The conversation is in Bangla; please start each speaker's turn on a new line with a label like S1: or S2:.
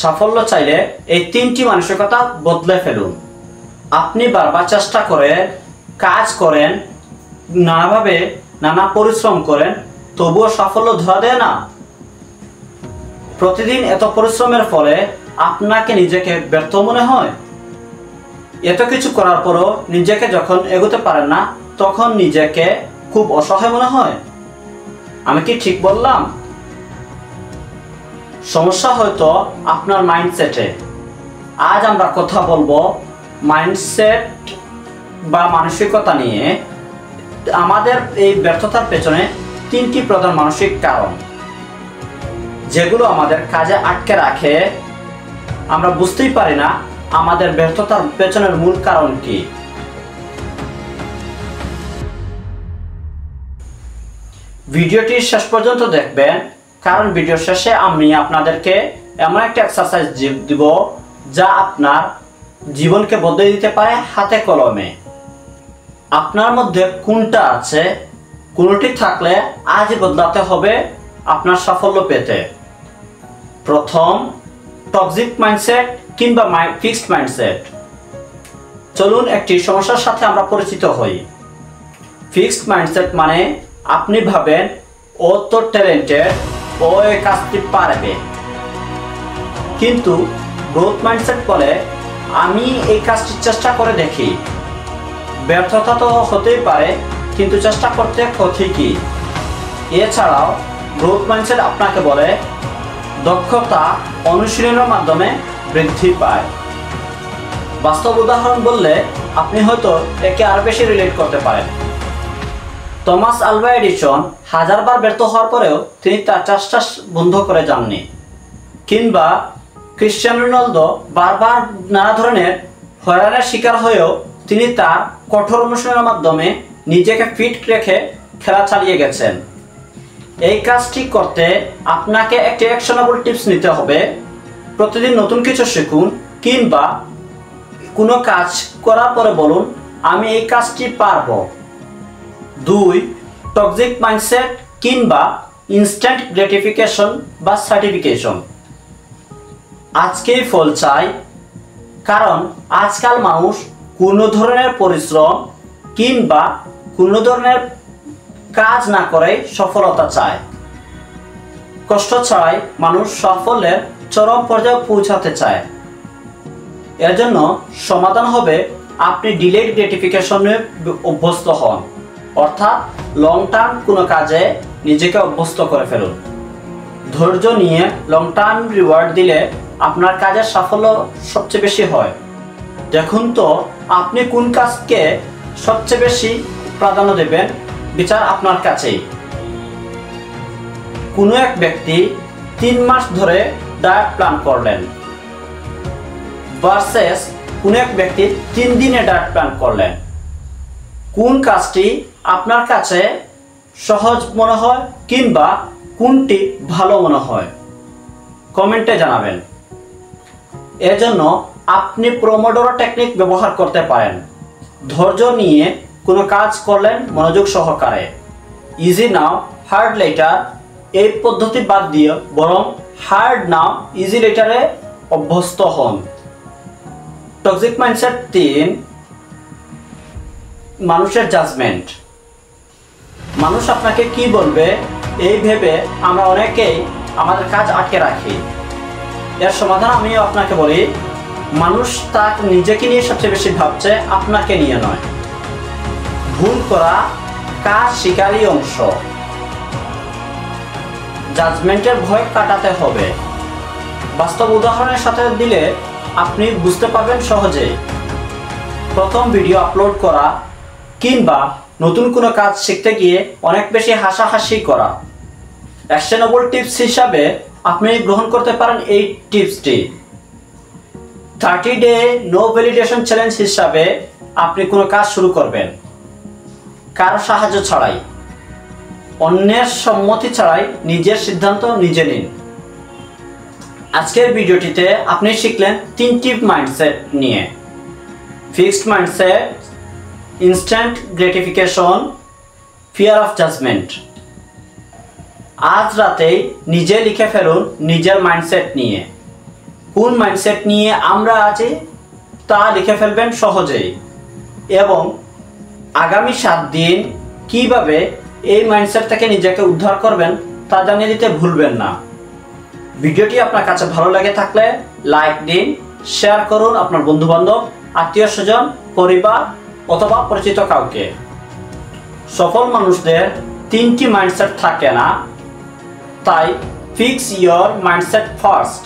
S1: সাফল্য চাইলে এই তিনটি মানসিকতা বদলে ফেলুন। আপনি বারবার চেষ্টা করেন, কাজ করেন, নানাভাবে নানা পরিশ্রম করেন, তবুও সাফল্য ধরা দেয় না। প্রতিদিন এত পরিশ্রমের ফলে আপনাকে নিজেকে ব্যর্থ মনে হয়। এত কিছু করার পরও নিজেকে যখন এগোতে পারেন না, তখন নিজেকে খুব অসহায় মনে হয়। আমি কি ঠিক বললাম? সমস্যা হয়তো আপনার মাইন্ডসেটে। আজ আমরা কথা বলবো মাইন্ডসেট বা মানসিকতা নিয়ে। আমাদের এই ব্যর্থতার পেছনে তিনটি প্রধান মানসিক কারণ, যেগুলো আমাদের কাজে আটকে রাখে। আমরা বুঝতেই পারি না আমাদের ব্যর্থতার পেছনের মূল কারণ কি। ভিডিওটি শেষ পর্যন্ত দেখবেন, কারণ ভিডিও শেষে আমি আপনাদেরকে এমন একটা এক্সারসাইজ দিব যা আপনার জীবনকে বদলে দিতে পারে হাতে কলমে। আপনার মধ্যে কোনটা আছে, কোনটি থাকলে আজই বদলাতে হবে আপনার সাফল্য পেতে। প্রথম, টক্সিক মাইন্ডসেট কিংবা ফিক্সড মাইন্ডসেট। চলুন একটি সমস্যার সাথে আমরা পরিচিত হই। ফিক্সড মাইন্ডসেট মানে আপনি ভাবেন ও তো ট্যালেন্টেড, ও এই কাজটি পারবে। কিন্তু গ্রোথ মাইন্ডসেট বলে আমি এই কাজটি চেষ্টা করে দেখি। ব্যর্থতা তো হতেই পারে, কিন্তু চেষ্টা করতে ক্ষতি কি। এছাড়াও গ্রোথ মাইন্ডসেট আপনাকে বলে দক্ষতা অনুশীলনের মাধ্যমে বৃদ্ধি পায়। বাস্তব উদাহরণ বললে আপনি হয়তো একে আর বেশি রিলেট করতে পারেন। টমাস আলভা এডিসন হাজারবার ব্যর্থ হওয়ার পরেও তিনি তার চেষ্টা বন্ধ করে যাননি। কিংবা ক্রিশ্চিয়ানো রোনালদো বারবার নানা ধরনের হয়রানির শিকার হয়েও তিনি তার কঠোর অনুশীলনের মাধ্যমে নিজেকে ফিট রেখে খেলা চালিয়ে গেছেন। এই কাজটি করতে আপনাকে একটি অ্যাকশনেবল টিপস নিতে হবে। প্রতিদিন নতুন কিছু শিখুন, কিংবা কোনো কাজ করার পরে বলুন আমি এই কাজটি পারবো। 2, টক্সিক মাইন্ডসেট কিংবা ইনস্ট্যান্ট গ্র্যাটিফিকেশন বা সার্টিফিকেশন। আজকেই ফল চাই, কারণ আজকাল মানুষ কোনো ধরনের পরিশ্রম কিংবা কোনো ধরনের কাজ না করে সফলতা চায়। কষ্ট ছাড়াই মানুষ সাফল্যের চরম পর্যায়ে পৌঁছাতে চায়। এর জন্য সমাধান হবে আপনি ডিলেড গ্র্যাটিফিকেশনে অভ্যস্ত হন, অর্থাৎ লং টার্ম কোনো কাজে নিজেকে অভ্যস্ত করে ফেলুন। ধৈর্য নিয়ে লং টার্ম রিওয়ার্ড দিলে আপনার কাজের সাফল্য সবচেয়ে বেশি হয়। দেখুন তো আপনি কোন কাজকে সবচেয়ে বেশি প্রাধান্য দেবেন, বিচার আপনার কাছেই। কোনো এক ব্যক্তি 3 মাস ধরে ডায়েট প্ল্যান করলেন ভার্সেস কোনো এক ব্যক্তি 3 দিনে ডায়েট প্ল্যান করলেন। কোন কাজটি আপনার কাছে সহজ মনে হয় কিংবা কোনটি ভালো মনে হয়, কমেন্টে জানাবেন। এর জন্য আপনি পোমোডোরো টেকনিক ব্যবহার করতে পারেন। ধৈর্য নিয়ে কোনো কাজ করলেন মনোযোগ সহকারে। ইজি নাও হার্ড লেটার এই পদ্ধতি বাদ দিয়ে বরং হার্ড নাও ইজি লেটারে অভ্যস্ত হন। টক্সিক মাইন্ডসেট 3, মানুষের জাজমেন্ট। মানুষ আপনাকে কি বলবে এই ভেবে আমরা অনেকেই আমাদের কাজ আটকে রাখি। এর সমাধান আমি আপনাকে বলি, মানুষ তার নিজেকে নিয়ে সবচেয়ে বেশি ভাবছে, আপনাকে নিয়ে নয়। ভুল করা কাজ শিকারই অংশ। জাজমেন্টের ভয় কাটাতে হবে। বাস্তব উদাহরণের সাথে দিলে আপনি বুঝতে পারবেন সহজেই। প্রথম ভিডিও আপলোড করা কিংবা নতুন কোনো কাজ শিখতে গিয়ে অনেক বেশি হাসাহাসি করা। অ্যাকশনেবল টিপস হিসাবে আপনি গ্রহণ করতে পারেন এই টিপসটি। 30 ডে নো ভ্যালিডেশন চ্যালেঞ্জ হিসাবে আপনি কোনো কাজ শুরু করবেন কারো সাহায্য ছাড়াই, অন্যের সম্মতি ছাড়াই নিজের সিদ্ধান্ত নিজে নিন। আজকের ভিডিওটিতে আপনি শিখলেন 3টি মাইন্ডসেট নিয়ে: fixed mindset, instant gratification, fear of judgment. আজ রাতেই নিজে লিখে ফেলুন নিজের মাইন্ডসেট নিয়ে। কোন মাইন্ডসেট নিয়ে আমরা আছি তা লিখে ফেলবেন সহজেই, এবং আগামী 7 দিন কিভাবে এই মাইন্ডসেট থেকে নিজেকে উদ্ধার করবেন তা জানিয়ে দিতে ভুলবেন না। ভিডিওটি আপনার কাছে ভালো লেগে থাকলে লাইক দিন, শেয়ার করুন আপনার বন্ধুবান্ধব, আত্মীয় স্বজন, পরিবার অথবা পরিচিত কাউকে। সফল মানুষদের 3টি মাইন্ডসেট থাকে না, তাই ফিক্স ইয়োর মাইন্ডসেট ফার্স্ট।